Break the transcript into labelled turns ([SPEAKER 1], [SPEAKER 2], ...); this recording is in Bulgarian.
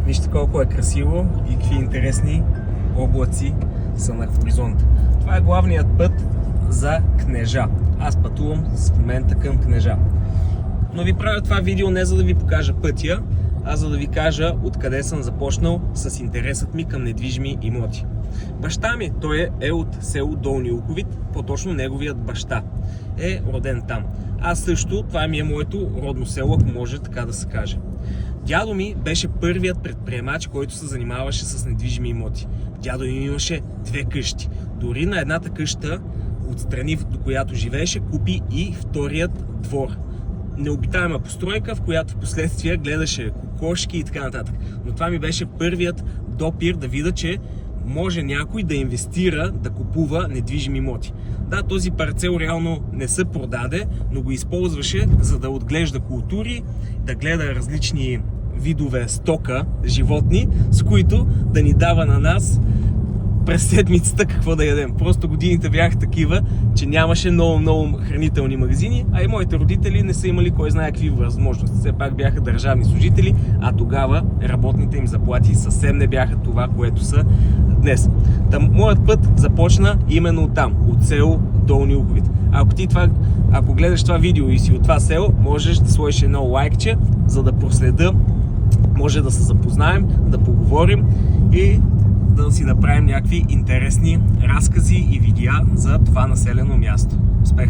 [SPEAKER 1] Вижте колко е красиво и какви интересни облаци са на хоризонта. Това е главният път за Кнежа. Аз пътувам в момента към Кнежа. Но ви правя това видео не за да ви покажа пътя, а за да ви кажа откъде съм започнал с интересът ми към недвижими имоти. Баща ми, той е от село Долни Луковит, по-точно неговият баща е роден там. Аз също, това ми е моето родно село, ако може така да се каже. Дядо ми беше първият предприемач, който се занимаваше с недвижими имоти. Дядо ми имаше 2 къщи. Дори на едната къща, отстрани до която живееше, купи и вторият двор. Необитаема постройка, в която в последствие гледаше кокошки и така нататък. Но това ми беше първият допир да видя, че може някой да инвестира, да купува недвижими имоти. Да, този парцел реално не се продаде, но го използваше за да отглежда култури, да гледа различни видове стока, животни, с които да ни дава на нас през седмицата какво да ядем. Просто годините бяха такива, че нямаше много хранителни магазини, а и моите родители не са имали кой знае какви възможности. Все пак бяха държавни служители, а тогава работните им заплати съвсем не бяха това, което са днес. Моят път започна именно оттам, от село Долни Луковит. Ако гледаш това видео и си от това село, можеш да сложиш едно лайкче, за да проследа, може да се запознаем, да поговорим и да си направим някакви интересни разкази и видеа за това населено място. Успех!